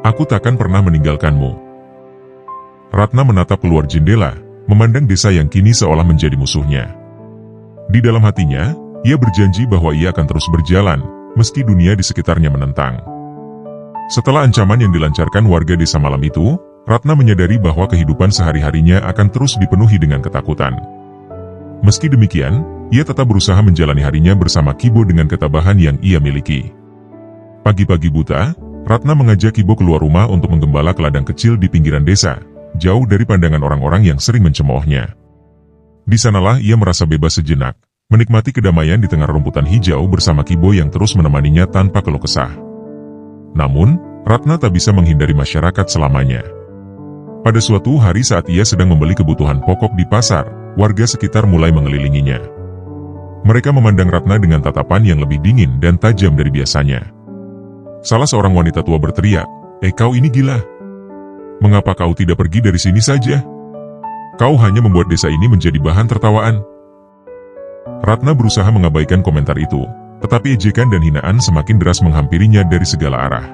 Aku takkan pernah meninggalkanmu." Ratna menatap keluar jendela, memandang desa yang kini seolah menjadi musuhnya. Di dalam hatinya, ia berjanji bahwa ia akan terus berjalan, meski dunia di sekitarnya menentang. Setelah ancaman yang dilancarkan warga desa malam itu, Ratna menyadari bahwa kehidupan sehari-harinya akan terus dipenuhi dengan ketakutan. Meski demikian, ia tetap berusaha menjalani harinya bersama Kibo dengan ketabahan yang ia miliki. Pagi-pagi buta, Ratna mengajak Kibo keluar rumah untuk menggembala ke ladang kecil di pinggiran desa, jauh dari pandangan orang-orang yang sering mencemoohnya. Di sanalah ia merasa bebas sejenak, menikmati kedamaian di tengah rumputan hijau bersama Kibo yang terus menemaninya tanpa keluh kesah. Namun, Ratna tak bisa menghindari masyarakat selamanya. Pada suatu hari saat ia sedang membeli kebutuhan pokok di pasar, warga sekitar mulai mengelilinginya. Mereka memandang Ratna dengan tatapan yang lebih dingin dan tajam dari biasanya. Salah seorang wanita tua berteriak, Kau ini gila? Mengapa kau tidak pergi dari sini saja? Kau hanya membuat desa ini menjadi bahan tertawaan." Ratna berusaha mengabaikan komentar itu, tetapi ejekan dan hinaan semakin deras menghampirinya dari segala arah.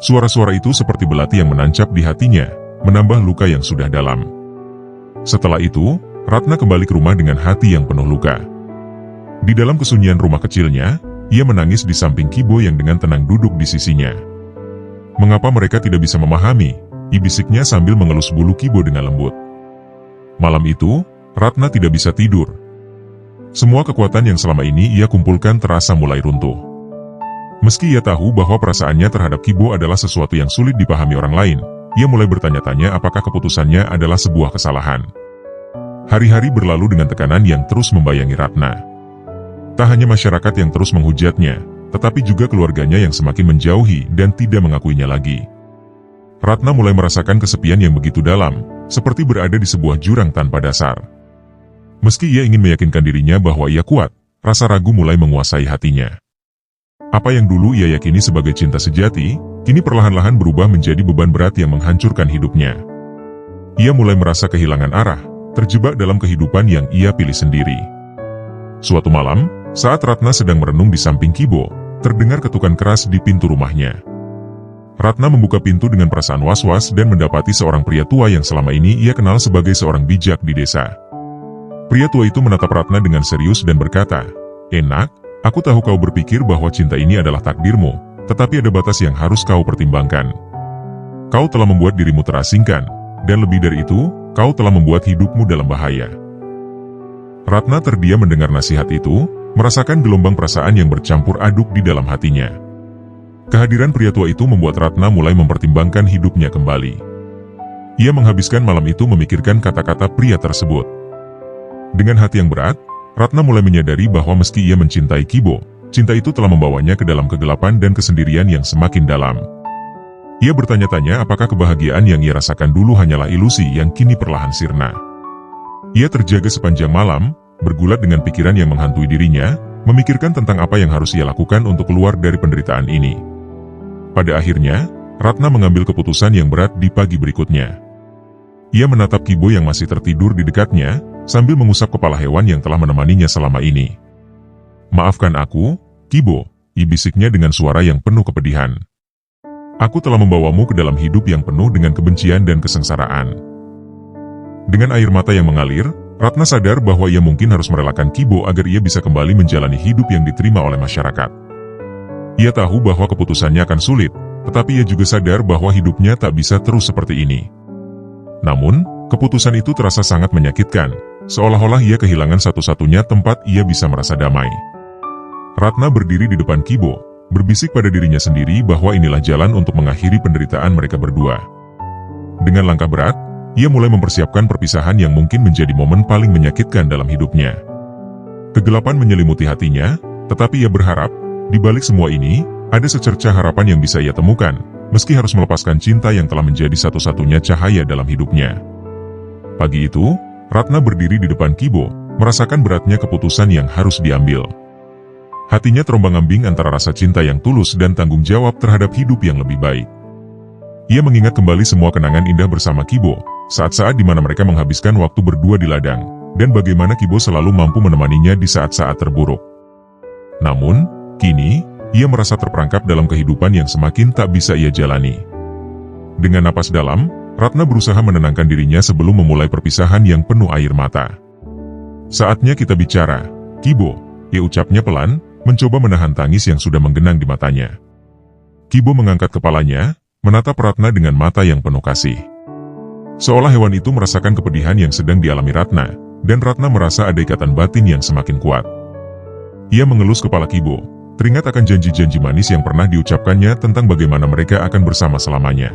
Suara-suara itu seperti belati yang menancap di hatinya, menambah luka yang sudah dalam. Setelah itu, Ratna kembali ke rumah dengan hati yang penuh luka. Di dalam kesunyian rumah kecilnya, ia menangis di samping Kibo yang dengan tenang duduk di sisinya. "Mengapa mereka tidak bisa memahami?" bisiknya sambil mengelus bulu Kibo dengan lembut. Malam itu, Ratna tidak bisa tidur. Semua kekuatan yang selama ini ia kumpulkan terasa mulai runtuh. Meski ia tahu bahwa perasaannya terhadap Kibo adalah sesuatu yang sulit dipahami orang lain, ia mulai bertanya-tanya apakah keputusannya adalah sebuah kesalahan. Hari-hari berlalu dengan tekanan yang terus membayangi Ratna. Tak hanya masyarakat yang terus menghujatnya, tetapi juga keluarganya yang semakin menjauhi dan tidak mengakuinya lagi. Ratna mulai merasakan kesepian yang begitu dalam, seperti berada di sebuah jurang tanpa dasar. Meski ia ingin meyakinkan dirinya bahwa ia kuat, rasa ragu mulai menguasai hatinya. Apa yang dulu ia yakini sebagai cinta sejati, kini perlahan-lahan berubah menjadi beban berat yang menghancurkan hidupnya. Ia mulai merasa kehilangan arah, terjebak dalam kehidupan yang ia pilih sendiri. Suatu malam, saat Ratna sedang merenung di samping Kibo, terdengar ketukan keras di pintu rumahnya. Ratna membuka pintu dengan perasaan was-was dan mendapati seorang pria tua yang selama ini ia kenal sebagai seorang bijak di desa. Pria tua itu menatap Ratna dengan serius dan berkata, "Enak, aku tahu kau berpikir bahwa cinta ini adalah takdirmu, tetapi ada batas yang harus kau pertimbangkan. Kau telah membuat dirimu terasingkan, dan lebih dari itu, kau telah membuat hidupmu dalam bahaya." Ratna terdiam mendengar nasihat itu, merasakan gelombang perasaan yang bercampur aduk di dalam hatinya. Kehadiran pria tua itu membuat Ratna mulai mempertimbangkan hidupnya kembali. Ia menghabiskan malam itu memikirkan kata-kata pria tersebut. Dengan hati yang berat, Ratna mulai menyadari bahwa meski ia mencintai Kibo, cinta itu telah membawanya ke dalam kegelapan dan kesendirian yang semakin dalam. Ia bertanya-tanya apakah kebahagiaan yang ia rasakan dulu hanyalah ilusi yang kini perlahan sirna. Ia terjaga sepanjang malam, bergulat dengan pikiran yang menghantui dirinya, memikirkan tentang apa yang harus ia lakukan untuk keluar dari penderitaan ini. Pada akhirnya, Ratna mengambil keputusan yang berat di pagi berikutnya. Ia menatap Kibo yang masih tertidur di dekatnya, sambil mengusap kepala hewan yang telah menemaninya selama ini. "Maafkan aku, Kibo," bisiknya dengan suara yang penuh kepedihan. "Aku telah membawamu ke dalam hidup yang penuh dengan kebencian dan kesengsaraan." Dengan air mata yang mengalir, Ratna sadar bahwa ia mungkin harus merelakan Kibo agar ia bisa kembali menjalani hidup yang diterima oleh masyarakat. Ia tahu bahwa keputusannya akan sulit, tetapi ia juga sadar bahwa hidupnya tak bisa terus seperti ini. Namun, keputusan itu terasa sangat menyakitkan, seolah-olah ia kehilangan satu-satunya tempat ia bisa merasa damai. Ratna berdiri di depan Kibo, berbisik pada dirinya sendiri bahwa inilah jalan untuk mengakhiri penderitaan mereka berdua. Dengan langkah berat, ia mulai mempersiapkan perpisahan yang mungkin menjadi momen paling menyakitkan dalam hidupnya. Kegelapan menyelimuti hatinya, tetapi ia berharap, di balik semua ini, ada secercah harapan yang bisa ia temukan, meski harus melepaskan cinta yang telah menjadi satu-satunya cahaya dalam hidupnya. Pagi itu, Ratna berdiri di depan Kibo, merasakan beratnya keputusan yang harus diambil. Hatinya terombang-ambing antara rasa cinta yang tulus dan tanggung jawab terhadap hidup yang lebih baik. Ia mengingat kembali semua kenangan indah bersama Kibo, saat-saat di mana mereka menghabiskan waktu berdua di ladang, dan bagaimana Kibo selalu mampu menemaninya di saat-saat terburuk. Namun, kini, ia merasa terperangkap dalam kehidupan yang semakin tak bisa ia jalani. Dengan napas dalam, Ratna berusaha menenangkan dirinya sebelum memulai perpisahan yang penuh air mata. "Saatnya kita bicara, Kibo," ia ucapnya pelan, mencoba menahan tangis yang sudah menggenang di matanya. Kibo mengangkat kepalanya, menatap Ratna dengan mata yang penuh kasih. Seolah hewan itu merasakan kepedihan yang sedang dialami Ratna, dan Ratna merasa ada ikatan batin yang semakin kuat. Ia mengelus kepala Kibo, teringat akan janji-janji manis yang pernah diucapkannya tentang bagaimana mereka akan bersama selamanya.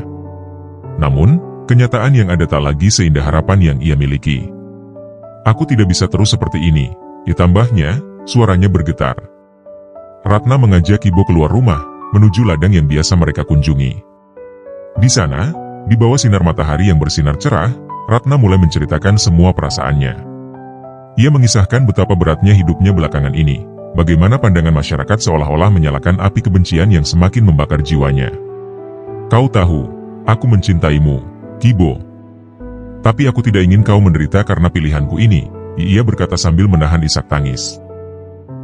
Namun, kenyataan yang ada tak lagi seindah harapan yang ia miliki. "Aku tidak bisa terus seperti ini," ditambahnya, suaranya bergetar. Ratna mengajak Kibo keluar rumah, menuju ladang yang biasa mereka kunjungi. Di sana, di bawah sinar matahari yang bersinar cerah, Ratna mulai menceritakan semua perasaannya. Ia mengisahkan betapa beratnya hidupnya belakangan ini, bagaimana pandangan masyarakat seolah-olah menyalakan api kebencian yang semakin membakar jiwanya. "Kau tahu, aku mencintaimu, Kibo. Tapi aku tidak ingin kau menderita karena pilihanku ini," ia berkata sambil menahan isak tangis.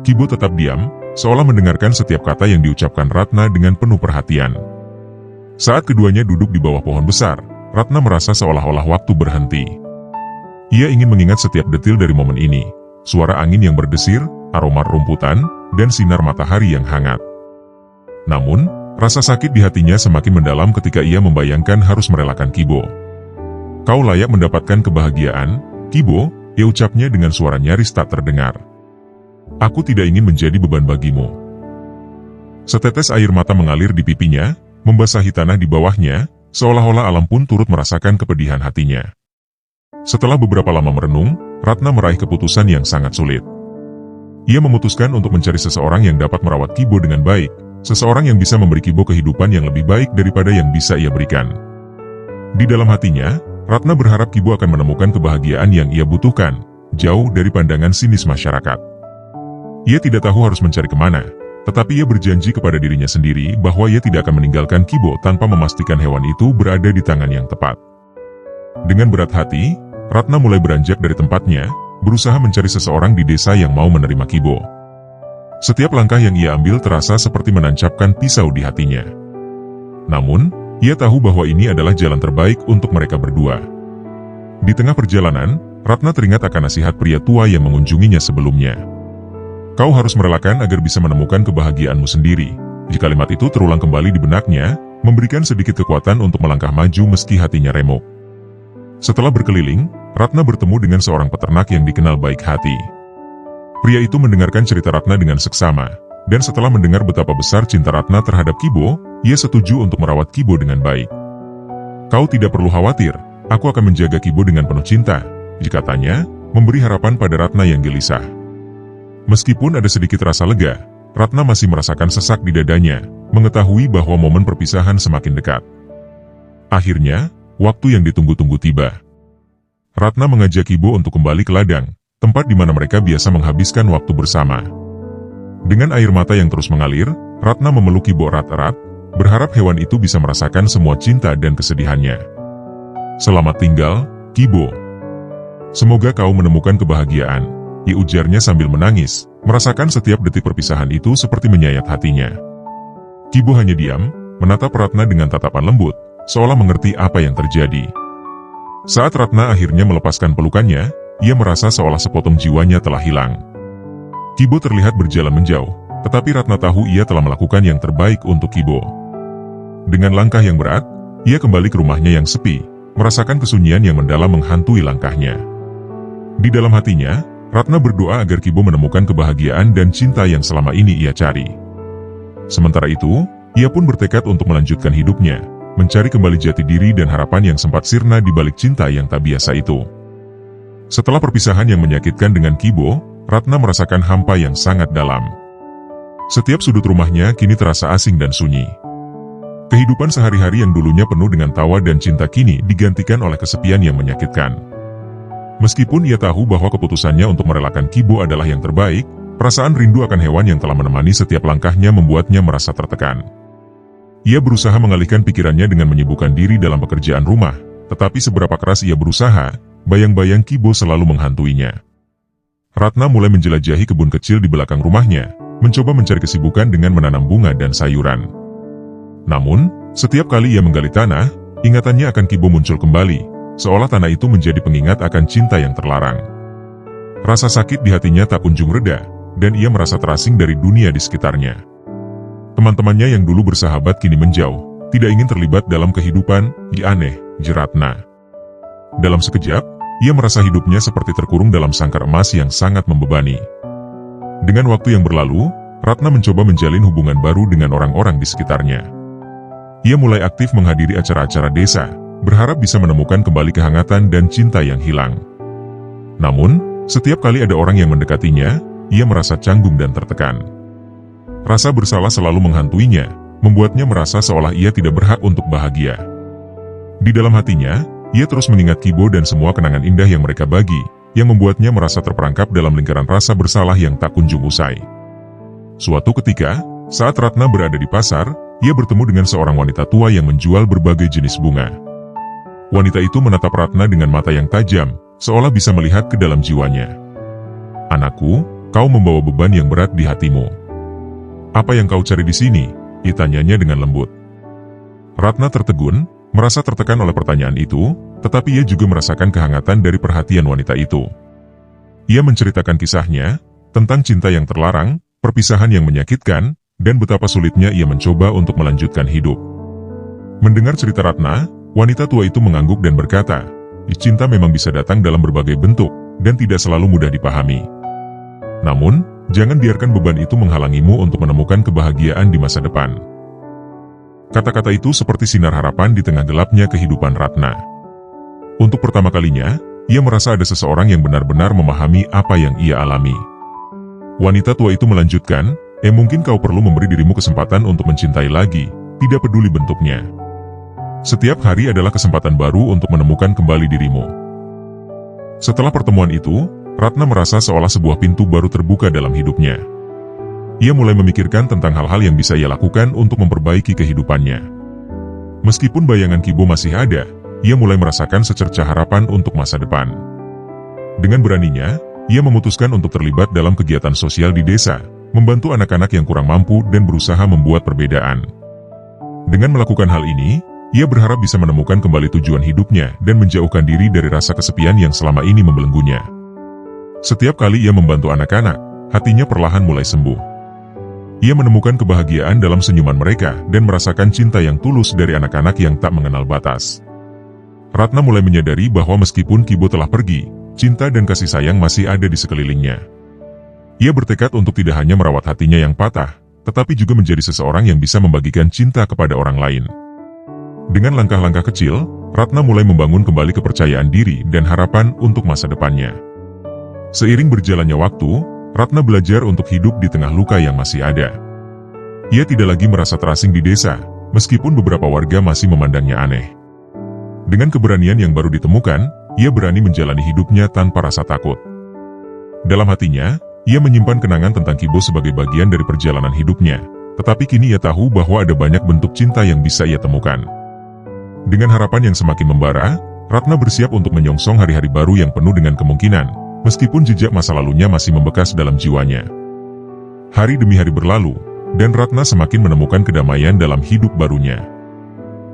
Kibo tetap diam, seolah mendengarkan setiap kata yang diucapkan Ratna dengan penuh perhatian. Saat keduanya duduk di bawah pohon besar, Ratna merasa seolah-olah waktu berhenti. Ia ingin mengingat setiap detil dari momen ini, suara angin yang berdesir, aroma rumputan, dan sinar matahari yang hangat. Namun, rasa sakit di hatinya semakin mendalam ketika ia membayangkan harus merelakan Kibo. "Kau layak mendapatkan kebahagiaan, Kibo," ia ucapnya dengan suara nyaris tak terdengar. "Aku tidak ingin menjadi beban bagimu." Setetes air mata mengalir di pipinya, membasahi tanah di bawahnya, seolah-olah alam pun turut merasakan kepedihan hatinya. Setelah beberapa lama merenung, Ratna meraih keputusan yang sangat sulit. Ia memutuskan untuk mencari seseorang yang dapat merawat Kibo dengan baik, seseorang yang bisa memberi Kibo kehidupan yang lebih baik daripada yang bisa ia berikan. Di dalam hatinya, Ratna berharap Kibo akan menemukan kebahagiaan yang ia butuhkan, jauh dari pandangan sinis masyarakat. Ia tidak tahu harus mencari kemana, tetapi ia berjanji kepada dirinya sendiri bahwa ia tidak akan meninggalkan Kibo tanpa memastikan hewan itu berada di tangan yang tepat. Dengan berat hati, Ratna mulai beranjak dari tempatnya, berusaha mencari seseorang di desa yang mau menerima Kibo. Setiap langkah yang ia ambil terasa seperti menancapkan pisau di hatinya. Namun, ia tahu bahwa ini adalah jalan terbaik untuk mereka berdua. Di tengah perjalanan, Ratna teringat akan nasihat pria tua yang mengunjunginya sebelumnya. Kau harus merelakan agar bisa menemukan kebahagiaanmu sendiri. Jika kalimat itu terulang kembali di benaknya, memberikan sedikit kekuatan untuk melangkah maju meski hatinya remuk. Setelah berkeliling, Ratna bertemu dengan seorang peternak yang dikenal baik hati. Pria itu mendengarkan cerita Ratna dengan seksama, dan setelah mendengar betapa besar cinta Ratna terhadap Kibo, ia setuju untuk merawat Kibo dengan baik. Kau tidak perlu khawatir, aku akan menjaga Kibo dengan penuh cinta, katanya, memberi harapan pada Ratna yang gelisah. Meskipun ada sedikit rasa lega, Ratna masih merasakan sesak di dadanya, mengetahui bahwa momen perpisahan semakin dekat. Akhirnya, waktu yang ditunggu-tunggu tiba. Ratna mengajak Kibo untuk kembali ke ladang, tempat di mana mereka biasa menghabiskan waktu bersama. Dengan air mata yang terus mengalir, Ratna memeluk Kibo erat-erat, berharap hewan itu bisa merasakan semua cinta dan kesedihannya. Selamat tinggal, Kibo. Semoga kau menemukan kebahagiaan, ujarnya sambil menangis, merasakan setiap detik perpisahan itu seperti menyayat hatinya. Kibo hanya diam, menatap Ratna dengan tatapan lembut, seolah mengerti apa yang terjadi. Saat Ratna akhirnya melepaskan pelukannya, ia merasa seolah sepotong jiwanya telah hilang. Kibo terlihat berjalan menjauh, tetapi Ratna tahu ia telah melakukan yang terbaik untuk Kibo. Dengan langkah yang berat, ia kembali ke rumahnya yang sepi, merasakan kesunyian yang mendalam menghantui langkahnya. Di dalam hatinya, Ratna berdoa agar Kibo menemukan kebahagiaan dan cinta yang selama ini ia cari. Sementara itu, ia pun bertekad untuk melanjutkan hidupnya, mencari kembali jati diri dan harapan yang sempat sirna di balik cinta yang tak biasa itu. Setelah perpisahan yang menyakitkan dengan Kibo, Ratna merasakan hampa yang sangat dalam. Setiap sudut rumahnya kini terasa asing dan sunyi. Kehidupan sehari-hari yang dulunya penuh dengan tawa dan cinta kini digantikan oleh kesepian yang menyakitkan. Meskipun ia tahu bahwa keputusannya untuk merelakan Kibo adalah yang terbaik, perasaan rindu akan hewan yang telah menemani setiap langkahnya membuatnya merasa tertekan. Ia berusaha mengalihkan pikirannya dengan menyibukkan diri dalam pekerjaan rumah, tetapi seberapa keras ia berusaha, bayang-bayang Kibo selalu menghantuinya. Ratna mulai menjelajahi kebun kecil di belakang rumahnya, mencoba mencari kesibukan dengan menanam bunga dan sayuran. Namun, setiap kali ia menggali tanah, ingatannya akan Kibo muncul kembali, seolah tanah itu menjadi pengingat akan cinta yang terlarang. Rasa sakit di hatinya tak kunjung reda, dan ia merasa terasing dari dunia di sekitarnya. Teman-temannya yang dulu bersahabat kini menjauh, tidak ingin terlibat dalam kehidupan, aneh, Ratna. Dalam sekejap, ia merasa hidupnya seperti terkurung dalam sangkar emas yang sangat membebani. Dengan waktu yang berlalu, Ratna mencoba menjalin hubungan baru dengan orang-orang di sekitarnya. Ia mulai aktif menghadiri acara-acara desa, berharap bisa menemukan kembali kehangatan dan cinta yang hilang. Namun, setiap kali ada orang yang mendekatinya, ia merasa canggung dan tertekan. Rasa bersalah selalu menghantuinya, membuatnya merasa seolah ia tidak berhak untuk bahagia. Di dalam hatinya, ia terus mengingat Kibo dan semua kenangan indah yang mereka bagi, yang membuatnya merasa terperangkap dalam lingkaran rasa bersalah yang tak kunjung usai. Suatu ketika, saat Ratna berada di pasar, ia bertemu dengan seorang wanita tua yang menjual berbagai jenis bunga. Wanita itu menatap Ratna dengan mata yang tajam, seolah bisa melihat ke dalam jiwanya. "Anakku, kau membawa beban yang berat di hatimu. Apa yang kau cari di sini?" ditanyanya dengan lembut. Ratna tertegun, merasa tertekan oleh pertanyaan itu, tetapi ia juga merasakan kehangatan dari perhatian wanita itu. Ia menceritakan kisahnya, tentang cinta yang terlarang, perpisahan yang menyakitkan, dan betapa sulitnya ia mencoba untuk melanjutkan hidup. Mendengar cerita Ratna, wanita tua itu mengangguk dan berkata, "Cinta memang bisa datang dalam berbagai bentuk, dan tidak selalu mudah dipahami. Namun, jangan biarkan beban itu menghalangimu untuk menemukan kebahagiaan di masa depan." Kata-kata itu seperti sinar harapan di tengah gelapnya kehidupan Ratna. Untuk pertama kalinya, ia merasa ada seseorang yang benar-benar memahami apa yang ia alami. Wanita tua itu melanjutkan, mungkin kau perlu memberi dirimu kesempatan untuk mencintai lagi, tidak peduli bentuknya. Setiap hari adalah kesempatan baru untuk menemukan kembali dirimu." Setelah pertemuan itu, Ratna merasa seolah sebuah pintu baru terbuka dalam hidupnya. Ia mulai memikirkan tentang hal-hal yang bisa ia lakukan untuk memperbaiki kehidupannya. Meskipun bayangan Kibo masih ada, ia mulai merasakan secercah harapan untuk masa depan. Dengan beraninya, ia memutuskan untuk terlibat dalam kegiatan sosial di desa, membantu anak-anak yang kurang mampu dan berusaha membuat perbedaan. Dengan melakukan hal ini, ia berharap bisa menemukan kembali tujuan hidupnya dan menjauhkan diri dari rasa kesepian yang selama ini membelenggunya. Setiap kali ia membantu anak-anak, hatinya perlahan mulai sembuh. Ia menemukan kebahagiaan dalam senyuman mereka dan merasakan cinta yang tulus dari anak-anak yang tak mengenal batas. Ratna mulai menyadari bahwa meskipun Kibo telah pergi, cinta dan kasih sayang masih ada di sekelilingnya. Ia bertekad untuk tidak hanya merawat hatinya yang patah, tetapi juga menjadi seseorang yang bisa membagikan cinta kepada orang lain. Dengan langkah-langkah kecil, Ratna mulai membangun kembali kepercayaan diri dan harapan untuk masa depannya. Seiring berjalannya waktu, Ratna belajar untuk hidup di tengah luka yang masih ada. Ia tidak lagi merasa terasing di desa, meskipun beberapa warga masih memandangnya aneh. Dengan keberanian yang baru ditemukan, ia berani menjalani hidupnya tanpa rasa takut. Dalam hatinya, ia menyimpan kenangan tentang Kibo sebagai bagian dari perjalanan hidupnya, tetapi kini ia tahu bahwa ada banyak bentuk cinta yang bisa ia temukan. Dengan harapan yang semakin membara, Ratna bersiap untuk menyongsong hari-hari baru yang penuh dengan kemungkinan, meskipun jejak masa lalunya masih membekas dalam jiwanya. Hari demi hari berlalu, dan Ratna semakin menemukan kedamaian dalam hidup barunya.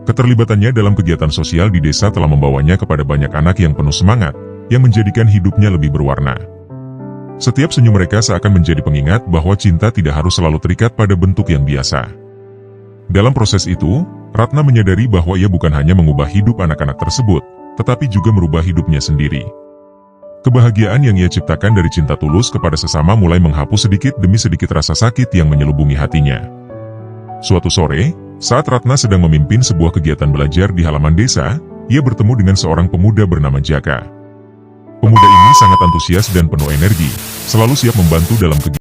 Keterlibatannya dalam kegiatan sosial di desa telah membawanya kepada banyak anak yang penuh semangat, yang menjadikan hidupnya lebih berwarna. Setiap senyum mereka seakan menjadi pengingat bahwa cinta tidak harus selalu terikat pada bentuk yang biasa. Dalam proses itu, Ratna menyadari bahwa ia bukan hanya mengubah hidup anak-anak tersebut, tetapi juga merubah hidupnya sendiri. Kebahagiaan yang ia ciptakan dari cinta tulus kepada sesama mulai menghapus sedikit demi sedikit rasa sakit yang menyelubungi hatinya. Suatu sore, saat Ratna sedang memimpin sebuah kegiatan belajar di halaman desa, ia bertemu dengan seorang pemuda bernama Jaka. Pemuda ini sangat antusias dan penuh energi, selalu siap membantu dalam kegiatan.